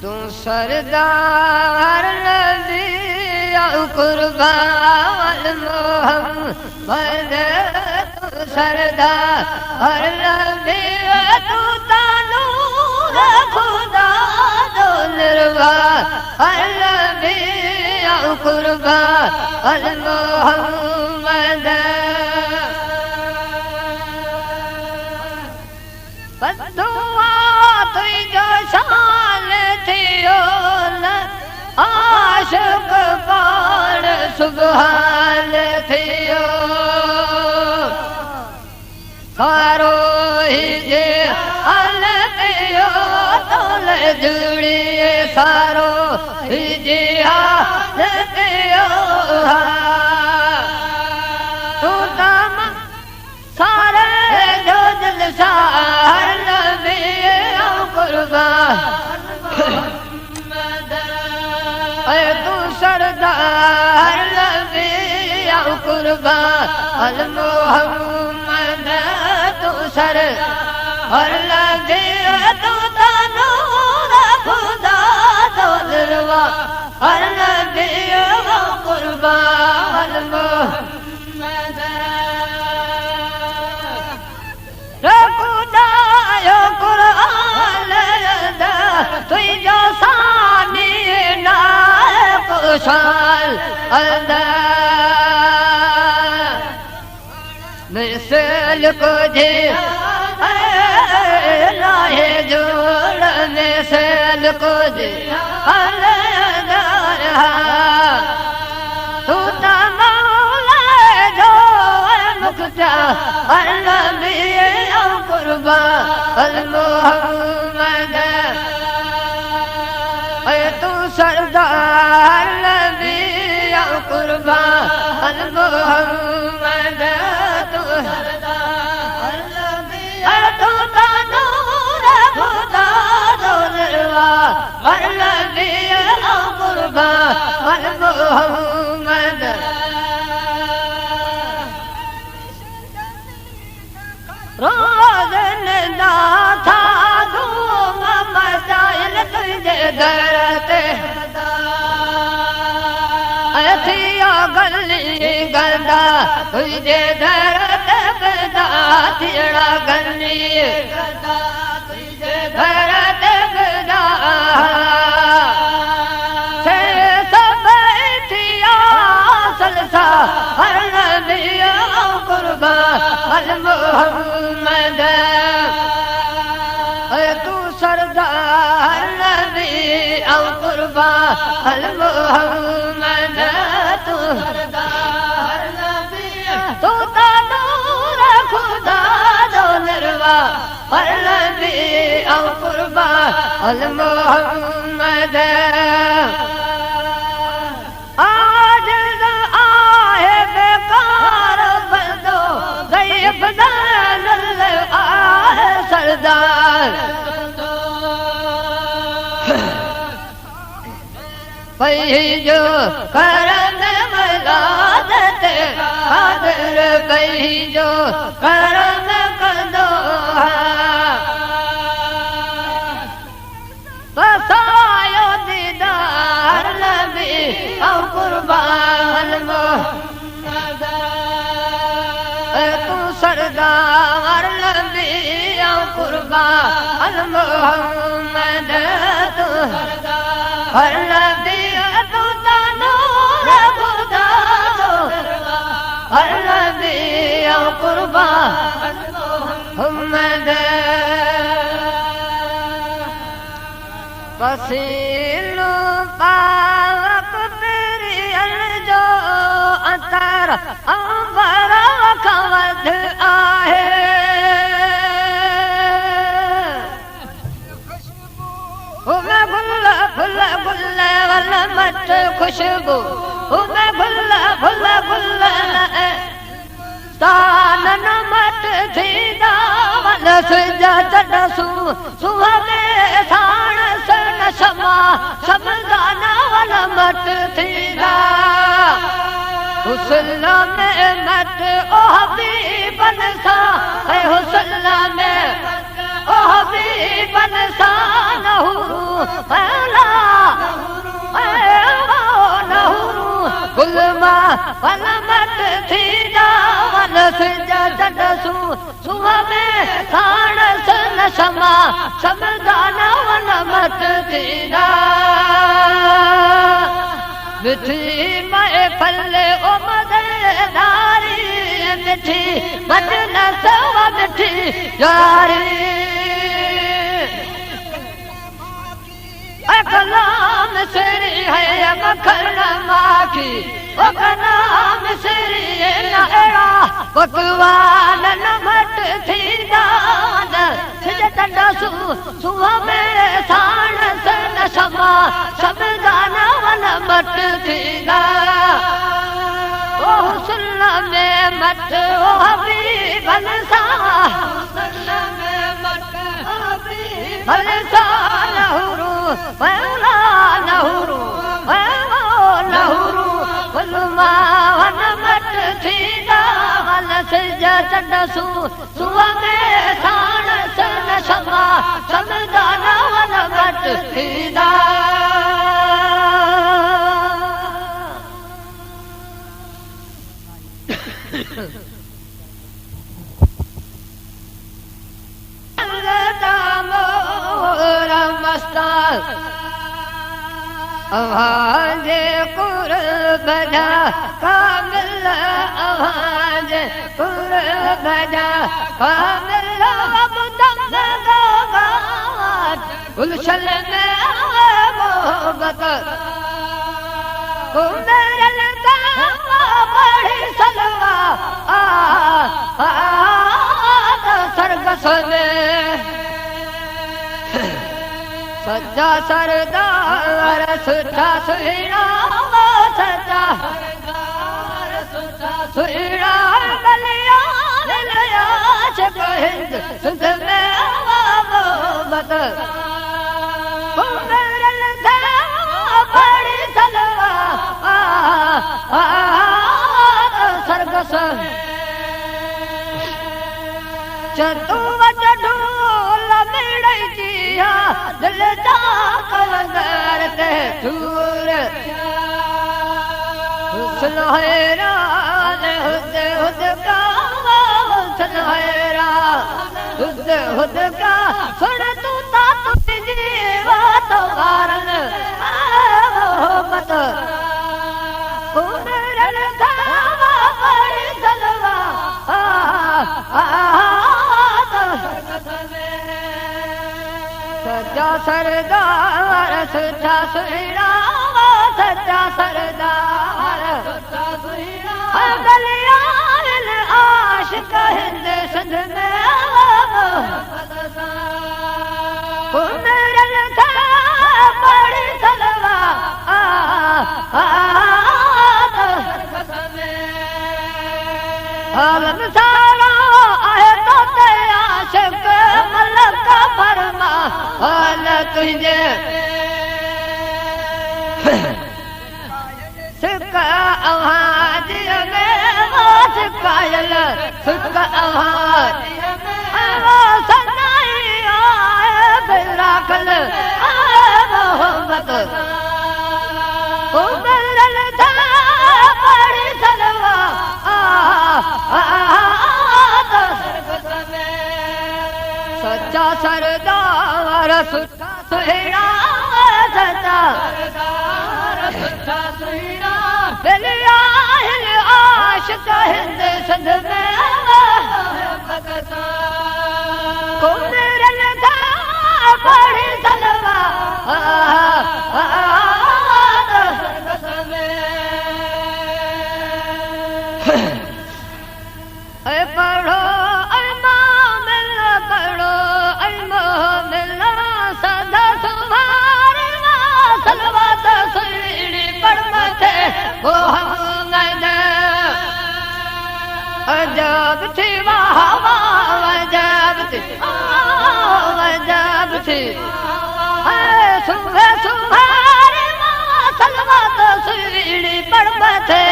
तू सरदार नबी कुर्बान मोहम्मद तू सरदार नबी तू तानूर खुदा दो निर्वाह नबी कुर्बान मोहम्मद बदुआ तुझो शान थियो न आशिक पाण सुभान थियो सारो ही जे हल थियो तोले जुड़िए सारो ही जे हल थियो तू तम सारे जो दिल सार नबी कुर्बान तू सरदार नबी कुर्बान मोहम्मद तू सरदार नबी तू तानूर खुदा दो निर्वाह नबी कुर्बान मोहम्मद खुदायो कुरान तुझो सानी खुशाल मिसल को जे लाहे जोड़ मिसल को जे तू तमौला जो मुख्ता नबी कुर्बान मोहम्मद तू सरदार नबी कुर्बान मोहम्मद तू सरदार नबी तू तानूर खुदा दो निर्वाह नबी कुर्बान मोहम्मद रोज़न था धूम मचायल तुझे दर ते थिया गली गंदा तुझे दर ते पैदा थियड़ा गली तुझे दर ते पैदा से सब थिया सलसा हर नबी कुर्बान मोहम्मद तू सरदार नबी कुर्बान मोहम्मद तू सरदार नबी तू तानूर खुदा दो निर्वाह नबी कुर्बान मोहम्मद आज आए बेकार बंदो गैब दानल आए सरदार पही जो करम मलादत कादर पही जो करम कंदो बसायो दीदार नबी कुर्बान मोहम्मद तू सरदार नबी कुर्बान मोहम्मद तू सरदार नबी तू तानूर खुदा दो नबी कुर्बान मोहम्मद पसीनो पाक तेरी जो अंतर अंबर कवद आहे मैं गुल फुल गुल वल मत खुशबू मैं गुल फुल गुल तान मत थींदा वल सुजा तडसू सुहवे साण सन समा समदाना वल मत थींदा हुस्न में मत ओ हबीबन सा है हुस्न में ओ हबीबन सा नहू गुलमा वलमट थी जावन सिज जडसू सुहा में साणस नशमा समदाना वलमट थी जा मिठी मैं फले ओ मददारी मिठी बदन सवा मिठी यारी कलाम सिरी है मखन माखी ओ कलाम सिरी न अड़ा पकवान नमट थी दान सिज तंडसू सुहा में साणस नशमा समदाना वनमट थी दा ओ हुस्न में मट ओ हबीबन सा हुस्न में मट हबीबन सा लहुरू वला लहुरू लहुरू गुलमा वनमट थी दान सिज तंडसू सुहा में साणस नशमा समदाना वनमट थी दा आवाज कुर्ब जा कामिल आवाज कुर्ब जा कामिल अबदम गावात गुलशन में मोहब्बत कुमरल का बड़ी सलवा सरगस में सच्चा सरदार सुठा सुहिणा सच्चा सुहिणा बलिया लया हिंद सिंध में मोहब्बत कुमरल था बड़ी सलवा सरगस चतु वट ढोल मिड़ई जिया दिल जा कलंदर ते दूर हुस्न हैरान हुद हुद का हुस्न हैरान हुद हुद का सुन तू ता तुझी बात कारण मोहब्बत कुमरल था बड़ी सलवा सच्चा सरदार सुठा सुहिणा सच्चा सरदार गलियान आशिक हिंद सिंध में कुमरल था बड़ी सलवा आलम सारा आहे तो ते आशिक मलक फरमा हाल तुझे सिक आवाज में सिकायल सिक आवाज सनाई बिराकल मोहब्बत कुमरल था बड़ी सलवा सच्चा सरदार सुठा सुहिणा सच्चा दिलिया आशिक हिंद सिंध में कुमरल था बड़ी सलवा पढ़ो पढ़ो सदा सुमारी सलवात सुहिणी पढ़मते वो हम अजब थी वाह अजब थी अजब थी सुबह सुमारी सलवात सुहिणी पढ़मते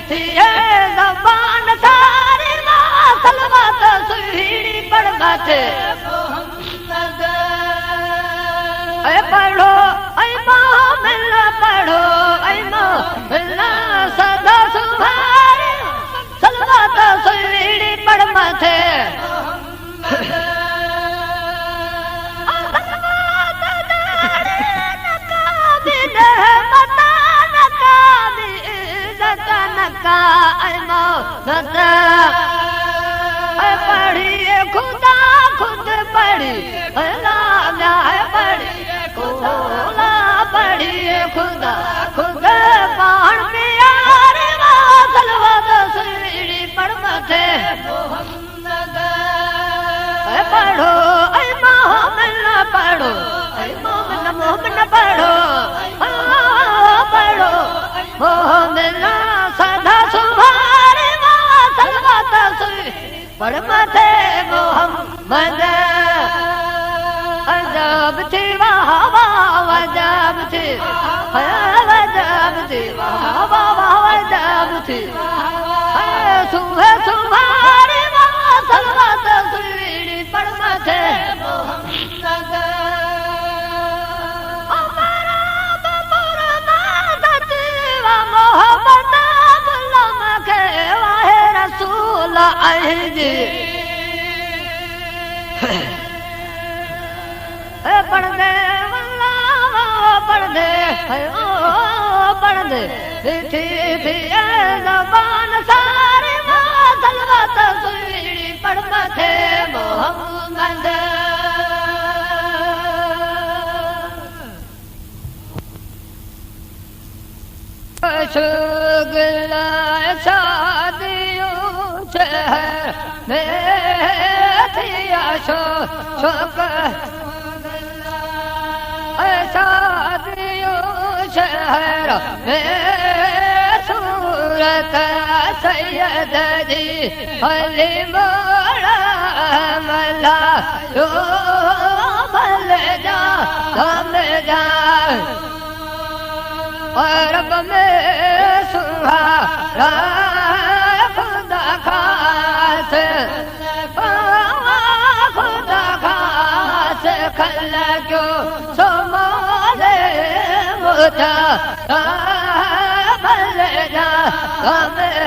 ज़बान सारी सलवत सुहिणी पढ़मत पढ़ो ऐं मोहमिल पढ़ो ऐं मोहमिल सदा सुभाणे सलवत सुहिणी पढ़मत पढ़िए खुदा खुद पढ़ी पढ़िए खुदा पढ़िए खुदा खुद पाण प्यारे सलवत सुहिणी पढ़मत पढ़ो ऐं मोहमिल पढ़ो ऐं मोहमिल पढ़ो पढ़ो मोहमिल सदा सुभाणे सलवत सुहिणी पढ़मत मोहम्मद अजब थी वाह वाह अजब थी वाह वाह अजब थी सुबह सुभाणे सलवत सुहिणी पढ़मत मोहम्मद रसूल पढ़दे पढ़दे पढ़दे थी ज़बान सारी सलवत सुहिणी पढ़मत मोहम्मद शुगल शादियों शहर में थिया शोक शादियों शहर में सूरत सैयद जी अली मोड़ा मला जो भल जा हम जा रब में सुहारा खुदा खास खुदा खास खल क्यों सोमाले मुझा भल जा हमें